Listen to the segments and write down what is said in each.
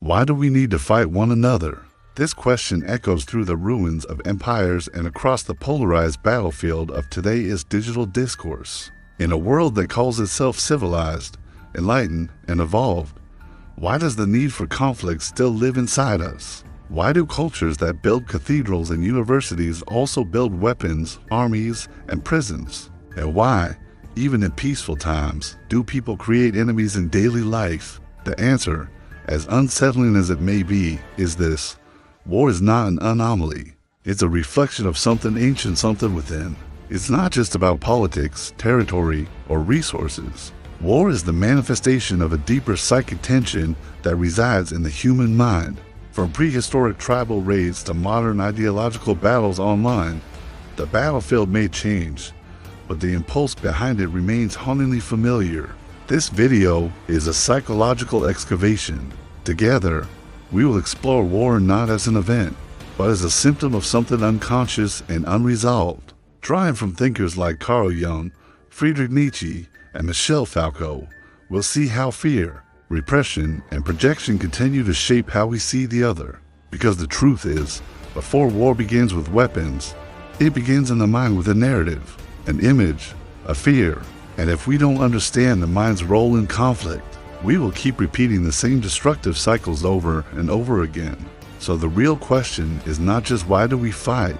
Why do we need to fight one another? This question echoes through the ruins of empires and across the polarized battlefield of today's digital discourse. In a world that calls itself civilized, enlightened, and evolved, why does the need for conflict still live inside us? Why do cultures that build cathedrals and universities also build weapons, armies, and prisons? And why, even in peaceful times, do people create enemies in daily life? The answer, as unsettling as it may be, is this: war is not an anomaly. It's a reflection of something ancient, something within. It's not just about politics, territory, or resources. War is the manifestation of a deeper psychic tension that resides in the human mind. From prehistoric tribal raids to modern ideological battles online, the battlefield may change, but the impulse behind it remains hauntingly familiar. This video is a psychological excavation. Together, we will explore war not as an event, but as a symptom of something unconscious and unresolved. Drawing from thinkers like Carl Jung, Friedrich Nietzsche, and Michel Foucault, we'll see how fear, repression, and projection continue to shape how we see the other. Because the truth is, before war begins with weapons, it begins in the mind with a narrative, an image, a fear. And if we don't understand the mind's role in conflict, we will keep repeating the same destructive cycles over and over again. So the real question is not just why do we fight,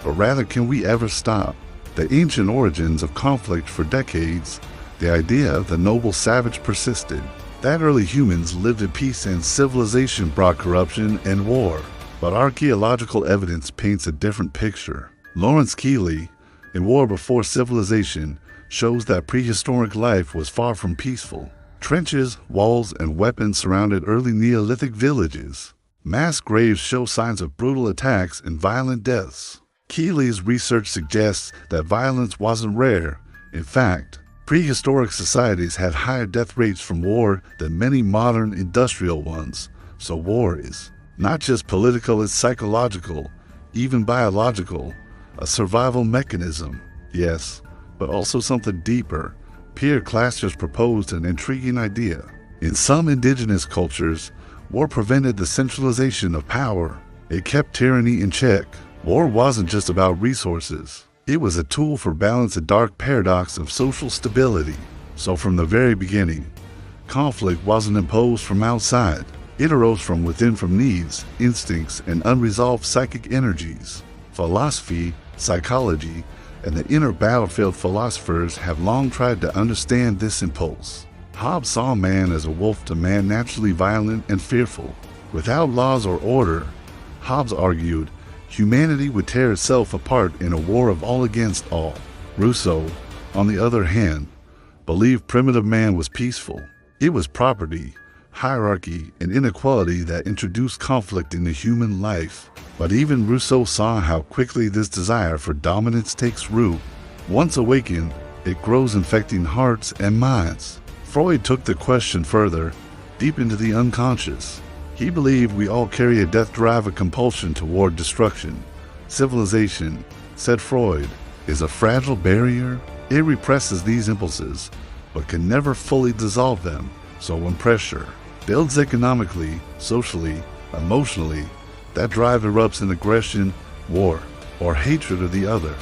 but rather can we ever stop? The ancient origins of conflict for decades, the idea of the noble savage persisted. That early humans lived in peace and civilization brought corruption and war. But archaeological evidence paints a different picture. Lawrence Keeley, in War Before Civilization, shows that prehistoric life was far from peaceful. Trenches, walls, and weapons surrounded early Neolithic villages. Mass graves show signs of brutal attacks and violent deaths. Keeley's research suggests that violence wasn't rare. In fact, prehistoric societies had higher death rates from war than many modern industrial ones. So war is not just political, it's psychological, even biological, a survival mechanism, yes, but also something deeper. Pierre Clastres proposed an intriguing idea. In some indigenous cultures, war prevented the centralization of power. It kept tyranny in check. War wasn't just about resources. It was a tool for balance, a dark paradox of social stability. So from the very beginning, conflict wasn't imposed from outside. It arose from within, from needs, instincts, and unresolved psychic energies. Philosophy, psychology, and the inner battlefield philosophers have long tried to understand this impulse. Hobbes saw man as a wolf, to man naturally violent and fearful. Without laws or order, Hobbes argued, humanity would tear itself apart in a war of all against all. Rousseau, on the other hand, believed primitive man was peaceful. It was property, hierarchy, and inequality that introduced conflict into human life. But even Rousseau saw how quickly this desire for dominance takes root. Once awakened, it grows, infecting hearts and minds. Freud took the question further, deep into the unconscious. He believed we all carry a death drive, a compulsion toward destruction. Civilization, said Freud, is a fragile barrier. It represses these impulses, but can never fully dissolve them. So when pressure builds economically, socially, emotionally, that drive erupts in aggression, war, or hatred of the other.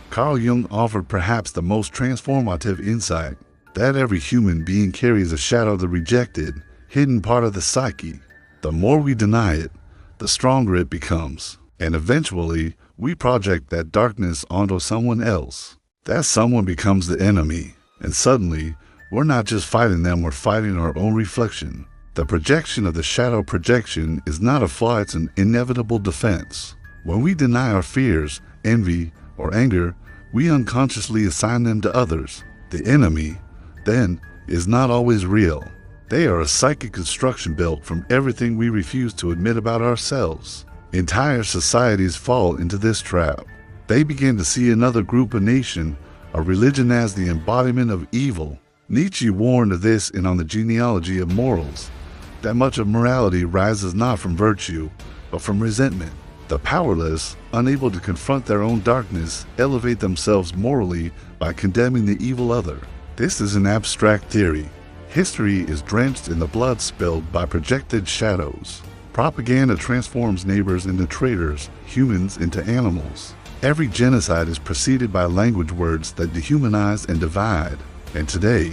Carl Jung offered perhaps the most transformative insight, that every human being carries a shadow of the rejected, hidden part of the psyche. The more we deny it, the stronger it becomes. And eventually, we project that darkness onto someone else. That someone becomes the enemy. And suddenly, we're not just fighting them, we're fighting our own reflection. The projection of the shadow projection is not a flaw, it's an inevitable defense. When we deny our fears, envy, or anger, we unconsciously assign them to others. The enemy, then, is not always real. They are a psychic construction built from everything we refuse to admit about ourselves. Entire societies fall into this trap. They begin to see another group, a nation, a religion as the embodiment of evil. Nietzsche warned of this in On the Genealogy of Morals, that much of morality rises not from virtue, but from resentment. The powerless, unable to confront their own darkness, elevate themselves morally by condemning the evil other. This is an abstract theory. History is drenched in the blood spilled by projected shadows. Propaganda transforms neighbors into traitors, humans into animals. Every genocide is preceded by language words that dehumanize and divide. And today,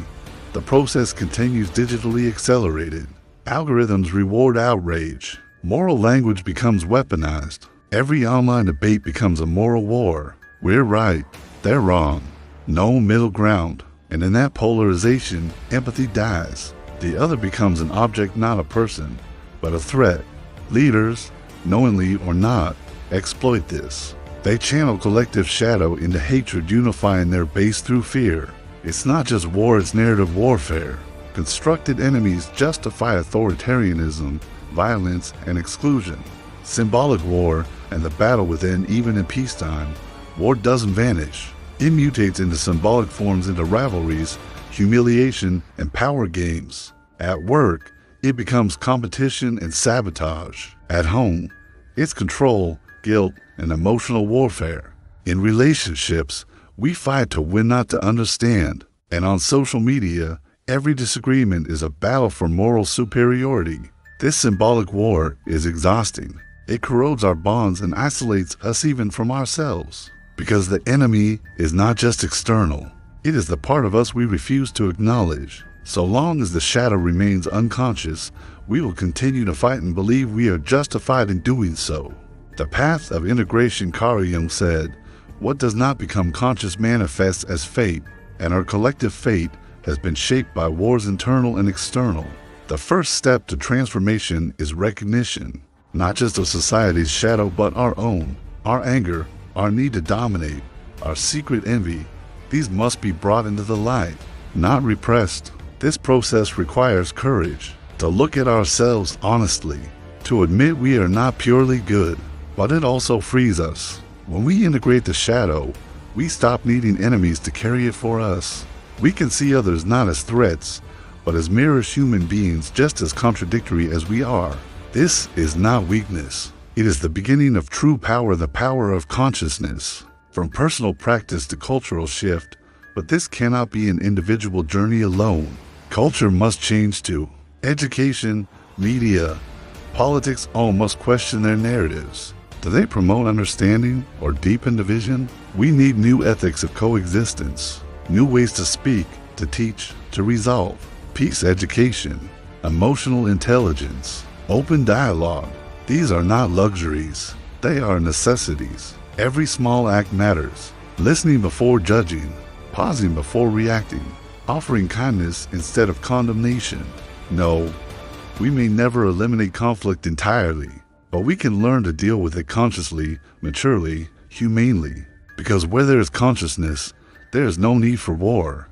the process continues digitally accelerated. Algorithms reward outrage. Moral language becomes weaponized. Every online debate becomes a moral war. We're right, they're wrong. No middle ground. And in that polarization, empathy dies. The other becomes an object, not a person, but a threat. Leaders, knowingly or not, exploit this. They channel collective shadow into hatred, unifying their base through fear. It's not just war, it's narrative warfare. Constructed enemies justify authoritarianism, violence, and exclusion. Symbolic war and the battle within, even in peacetime, war doesn't vanish. It mutates into symbolic forms, into rivalries, humiliation, and power games. At work, it becomes competition and sabotage. At home, it's control, guilt, and emotional warfare. In relationships, we fight to win, not to understand. And on social media, every disagreement is a battle for moral superiority. This symbolic war is exhausting. It corrodes our bonds and isolates us even from ourselves. Because the enemy is not just external. It is the part of us we refuse to acknowledge. So long as the shadow remains unconscious, we will continue to fight and believe we are justified in doing so. The path of integration, Carl Jung said, what does not become conscious manifests as fate, and our collective fate has been shaped by wars internal and external. The first step to transformation is recognition, not just of society's shadow, but our own. Our anger, our need to dominate, our secret envy, these must be brought into the light, not repressed. This process requires courage, to look at ourselves honestly, to admit we are not purely good, but it also frees us. When we integrate the shadow, we stop needing enemies to carry it for us. We can see others not as threats, but as mirrors, human beings just as contradictory as we are. This is not weakness. It is the beginning of true power, the power of consciousness. From personal practice to cultural shift, but this cannot be an individual journey alone. Culture must change too. Education, media, politics all must question their narratives. Do they promote understanding or deepen division? We need new ethics of coexistence, new ways to speak, to teach, to resolve. Peace education, emotional intelligence, open dialogue. These are not luxuries, they are necessities. Every small act matters. Listening before judging, pausing before reacting, offering kindness instead of condemnation. No, we may never eliminate conflict entirely, but we can learn to deal with it consciously, maturely, humanely. Because where there is consciousness, there is no need for war.